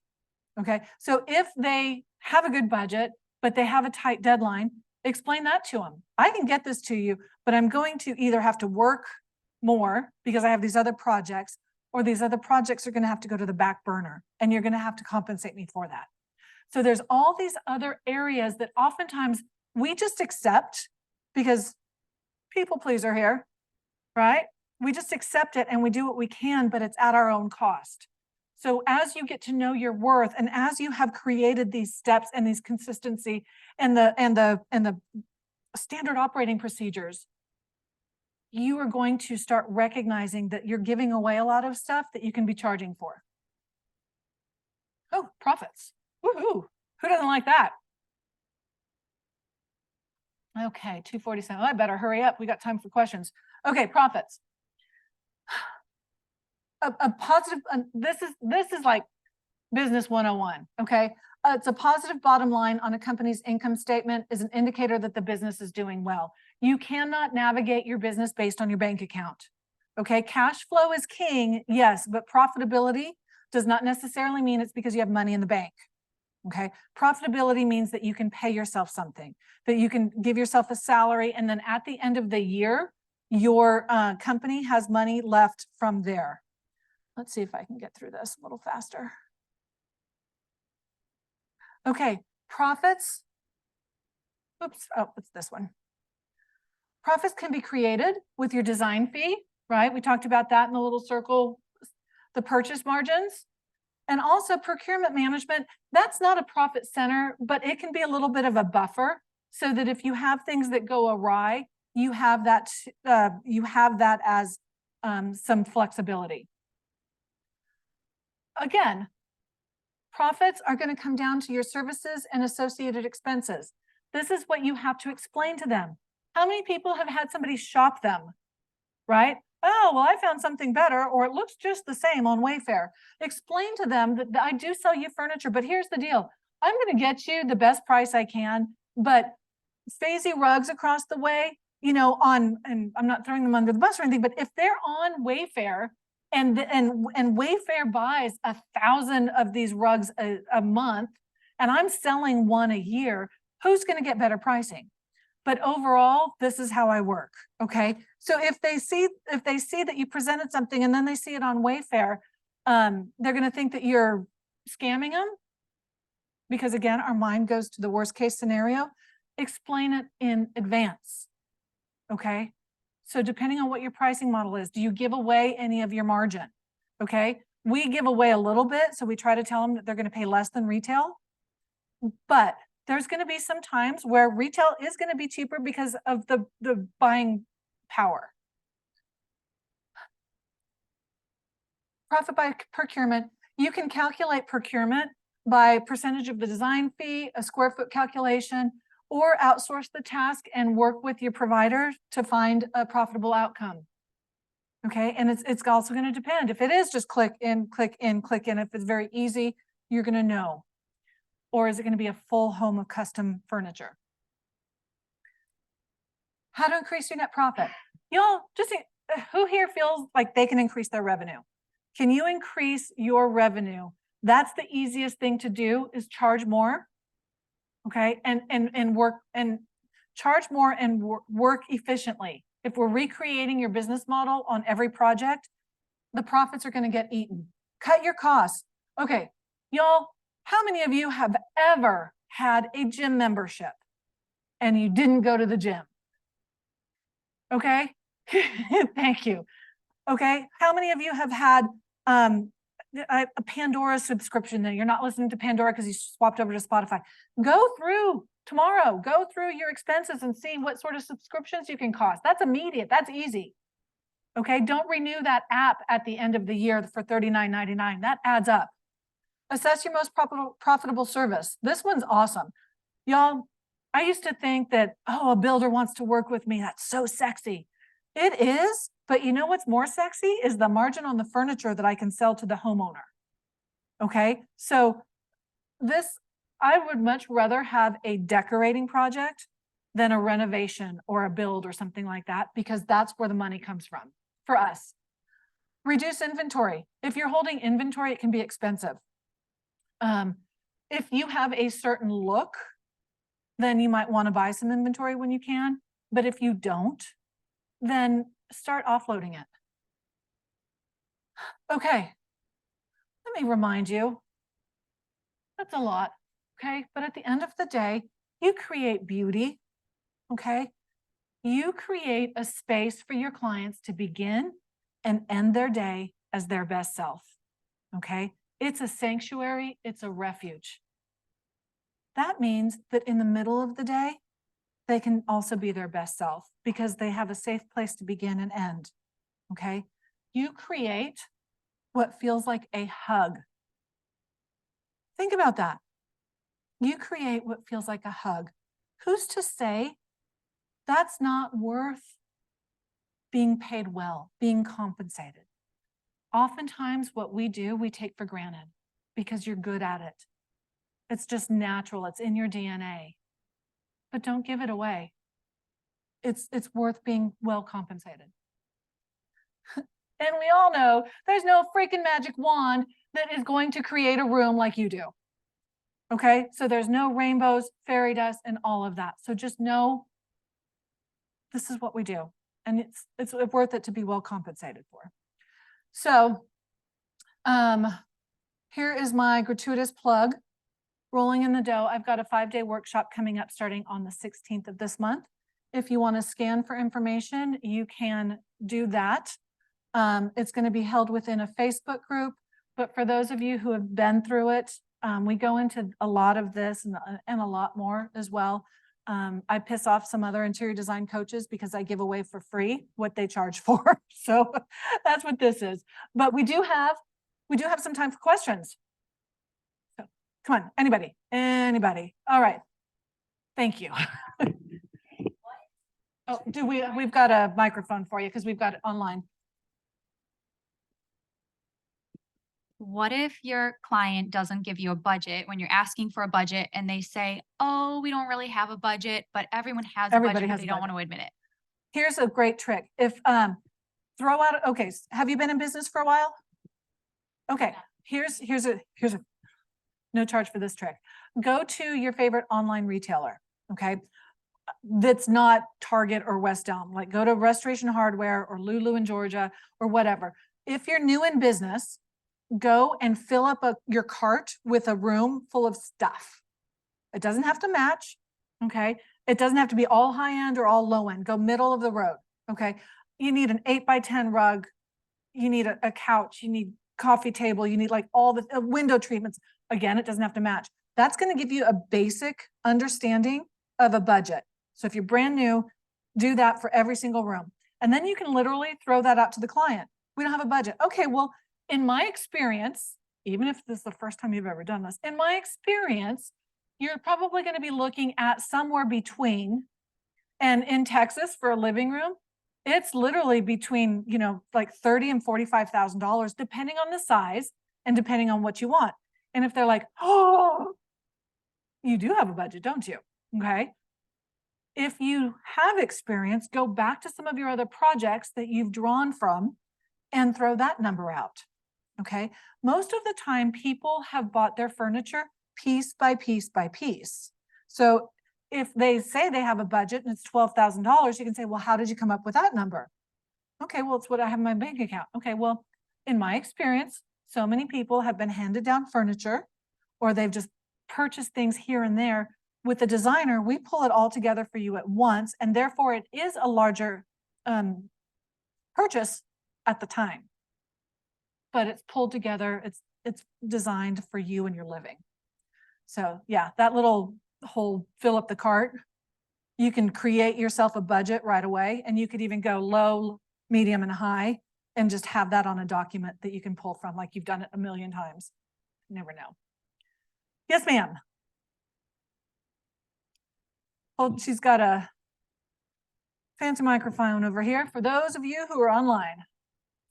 Okay, so if they have a good budget, but they have a tight deadline, explain that to them. I can get this to you, but I'm going to either have to work more because I have these other projects, or these other projects are going to have to go to the back burner and you're going to have to compensate me for that. So there's all these other areas that oftentimes we just accept because people pleaser here, right? We just accept it and we do what we can, but it's at our own cost. So as you get to know your worth and as you have created these steps and these consistency and the standard operating procedures, you are going to start recognizing that you're giving away a lot of stuff that you can be charging for. Oh, profits. Woohoo. Who doesn't like that? Okay, 2:47. I better hurry up. We got time for questions. Okay, profits. A positive, this is like business 101, okay? It's a positive bottom line on a company's income statement is an indicator that the business is doing well. You cannot navigate your business based on your bank account, okay? Cash flow is king, yes, but profitability does not necessarily mean it's because you have money in the bank, okay? Profitability means that you can pay yourself something, that you can give yourself a salary, and then at the end of the year, your company has money left from there. Let's see if I can get through this a little faster. Okay, profits. Oops, oh, it's this one. Profits can be created with your design fee, right? We talked about that in the little circle, the purchase margins. And also procurement management, that's not a profit center, but it can be a little bit of a buffer so that if you have things that go awry, you have that as some flexibility. Again, profits are going to come down to your services and associated expenses. This is what you have to explain to them. How many people have had somebody shop them, right? Oh, well, I found something better, or it looks just the same on Wayfair. Explain to them that I do sell you furniture, but here's the deal. I'm going to get you the best price I can, but Fazy Rugs across the way, you know, and I'm not throwing them under the bus or anything, but if they're on Wayfair, and Wayfair buys 1,000 of these rugs a month, and I'm selling one a year, who's going to get better pricing? But overall, this is how I work. Okay. So if they see that you presented something and then they see it on Wayfair, they're going to think that you're scamming them. Because again, our mind goes to the worst case scenario. Explain it in advance. Okay. So depending on what your pricing model is, do you give away any of your margin? Okay. We give away a little bit. So we try to tell them that they're going to pay less than retail, but there's going to be some times where retail is going to be cheaper because of the buying power. Profit by procurement. You can calculate procurement by percentage of the design fee, a square foot calculation, or outsource the task and work with your provider to find a profitable outcome. Okay, and it's also going to depend. If it is just click in, click in, click in, if it's very easy, you're going to know. Or is it going to be a full home of custom furniture? How to increase your net profit? Y'all, just who here feels like they can increase their revenue? Can you increase your revenue? That's the easiest thing to do, is charge more. Okay, and work and charge more and work efficiently. If we're recreating your business model on every project, the profits are going to get eaten. Cut your costs. Okay, y'all, how many of you have ever had a gym membership and you didn't go to the gym? Okay, thank you. Okay, how many of you have had a Pandora subscription that you're not listening to Pandora because you swapped over to Spotify? Go through tomorrow, go through your expenses and see what sort of subscriptions you can cost. That's immediate, that's easy. Okay, don't renew that app at the end of the year for $39.99. That adds up. Assess your most profitable service. This one's awesome. Y'all, I used to think that, oh, a builder wants to work with me. That's so sexy. It is, but you know what's more sexy is the margin on the furniture that I can sell to the homeowner. Okay, so I would much rather have a decorating project than a renovation or a build or something like that, because that's where the money comes from for us. Reduce inventory. If you're holding inventory, it can be expensive. If you have a certain look, then you might want to buy some inventory when you can. But if you don't, then start offloading it. Okay, let me remind you, that's a lot, okay? But at the end of the day, you create beauty, okay? You create a space for your clients to begin and end their day as their best self. Okay? It's a sanctuary, it's a refuge. That means that in the middle of the day, they can also be their best self because they have a safe place to begin and end. Okay? You create what feels like a hug. Think about that. You create what feels like a hug. Who's to say that's not worth being paid well, being compensated? Oftentimes, what we do, we take for granted because you're good at it. It's just natural, it's in your DNA. But don't give it away. It's worth being well compensated. And we all know there's no freaking magic wand that is going to create a room like you do. Okay, so there's no rainbows, fairy dust, and all of that. So just know this is what we do, and it's worth it to be well compensated for. So here is my gratuitous plug. Rolling in the dough. I've got a 5-day workshop coming up starting on the 16th of this month. If you want to scan for information, you can do that. It's going to be held within a Facebook group, but for those of you who have been through it, we go into a lot of this and a lot more as well. I piss off some other interior design coaches because I give away for free what they charge for. So that's what this is. But we do have some time for questions. So come on, anybody? All right. Thank you. Oh, we've got a microphone for you because we've got it online. What if your client doesn't give you a budget when you're asking for a budget and they say, oh, we don't really have a budget, but everyone has a Everybody budget, but has a they don't budget. want to admit it? Here's a great trick. If throw out, okay, have you been in business for a while? Okay, here's a no charge for this trick. Go to your favorite online retailer, okay? That's not Target or West Elm. Like go to Restoration Hardware or Lulu in Georgia or whatever. If you're new in business, go and fill up your cart with a room full of stuff. It doesn't have to match, okay? It doesn't have to be all high end or all low end. Go middle of the road, okay? You need an 8x10 rug. You need a couch. You need coffee table. You need like all the window treatments. Again, it doesn't have to match. That's going to give you a basic understanding of a budget. So if you're brand new, do that for every single room. And then you can literally throw that out to the client. We don't have a budget. Okay, well, in my experience, even if this is the first time you've ever done this, in my experience, you're probably going to be looking at somewhere between, and in Texas for a living room, it's literally between, like $30,000 and $45,000, depending on the size and depending on what you want. And if they're like, oh, you do have a budget, don't you? Okay. If you have experience, go back to some of your other projects that you've drawn from and throw that number out. Okay. Most of the time, people have bought their furniture piece by piece by piece. So if they say they have a budget and it's $12,000, you can say, well, how did you come up with that number? Okay, well, it's what I have in my bank account. Okay, well, in my experience, so many people have been handed down furniture or they've just purchased things here and there. With the designer, we pull it all together for you at once, and therefore it is a larger purchase at the time. But it's pulled together, it's designed for you and your living. So yeah, that little whole fill up the cart, you can create yourself a budget right away, and you could even go low, medium, and high, and just have that on a document that you can pull from, like you've done it a million times. You never know. Yes, ma'am. Oh, she's got a fancy microphone over here for those of you who are online.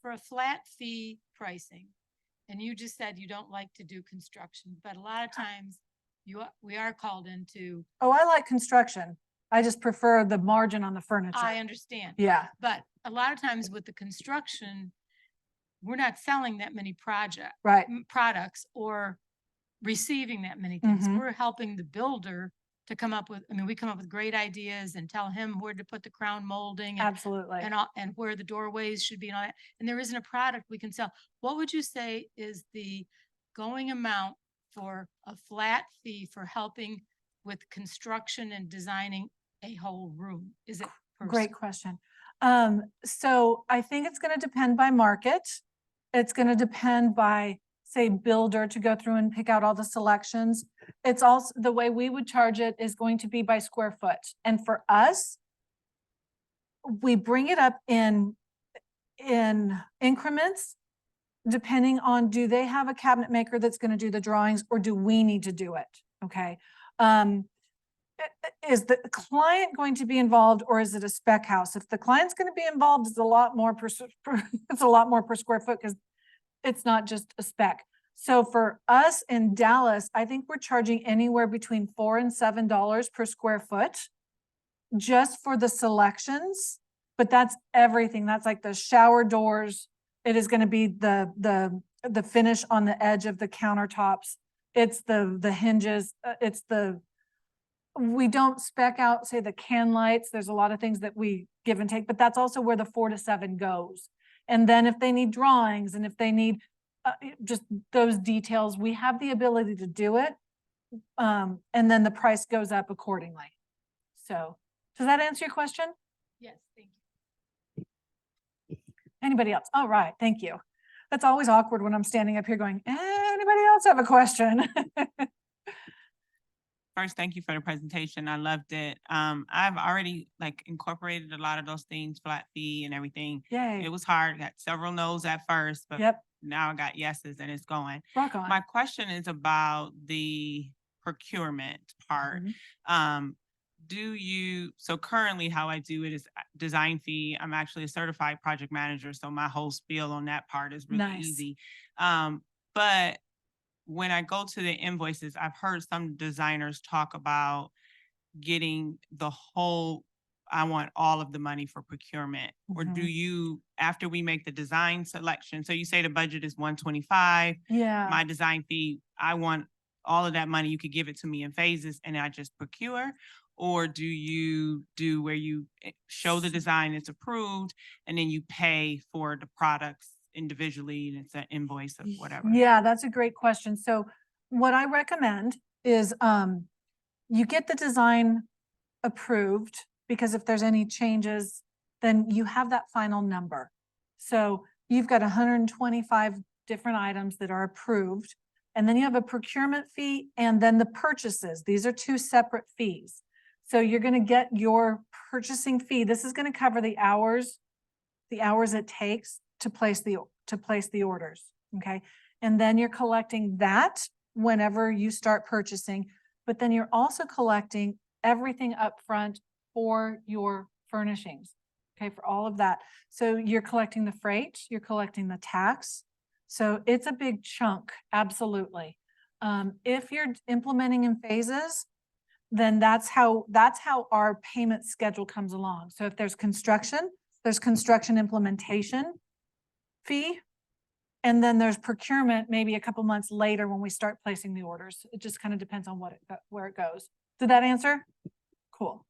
For a flat fee pricing, and you just said you don't like to do construction, but a lot of times we are called into. Oh, I like construction. I just prefer the margin on the furniture. I understand. Yeah. But a lot of times with the construction, we're not selling that many Right. products or receiving that many things. Mhm. We're helping the builder to come up with, we come up with great ideas and tell him where to put the crown molding and Absolutely. and where the doorways should be and all that. And there isn't a product we can sell. What would you say is the going amount for a flat fee for helping with construction and designing a whole room? Is it Great question. So I think it's gonna depend by market. It's gonna depend by, say, builder to go through and pick out all the selections. It's also, the way we would charge it is going to be by square foot. And for us, we bring it up in increments, depending on, do they have a cabinet maker that's gonna do the drawings, or do we need to do it? Okay. Is the client going to be involved, or is it a spec house? If the client's going to be involved, it's a lot more it's a lot more per square foot, because it's not just a spec. So for us in Dallas, I think we're charging anywhere between $4 and $7 per square foot just for the selections, but that's everything. That's like the shower doors. It is going to be the finish on the edge of the countertops. It's the hinges. We don't spec out, say, the can lights. There's a lot of things that we give and take, but that's also where the 4 to 7 goes. And then if they need drawings, and if they need just those details, we have the ability to do it. And then the price goes up accordingly. So does that answer your question? Yes, thank you. Anybody else? All right, thank you. That's always awkward when I'm standing up here going, anybody else have a question? First, thank you for the presentation. I loved it. I've already incorporated a lot of those things, flat fee and everything. Yay. It was hard. Got several no's at first, but Yep, now I got yeses and it's going. rock on. My question is about the procurement part. Mhm. So currently how I do it is design fee. I'm actually a certified project manager, so my whole spiel on that part is really Nice. easy. But when I go to the invoices, I've heard some designers talk about getting the whole, I want all of the money for procurement. Or do Mhm. you, after we make the design selection, so you say the budget is 125, Yeah. my design fee, I want all of that money, you could give it to me in phases and I just procure? Or do you do where you show the design, it's approved, and then you pay for the products individually and it's an invoice of whatever? Yeah, that's a great question. So what I recommend is you get the design approved, because if there's any changes, then you have that final number. So you've got 125 different items that are approved, and then you have a procurement fee and then the purchases. These are 2 separate fees. So you're going to get your purchasing fee. This is going to cover the hours it takes to place the orders. Okay. And then you're collecting that whenever you start purchasing, but then you're also collecting everything up front for your furnishings. Okay. For all of that. So you're collecting the freight, you're collecting the tax. So it's a big chunk. Absolutely. If you're implementing in phases, then that's how our payment schedule comes along. So if there's construction implementation fee, and then there's procurement maybe a couple months later when we start placing the orders. It just kind of depends on where it goes. Did that answer? Cool.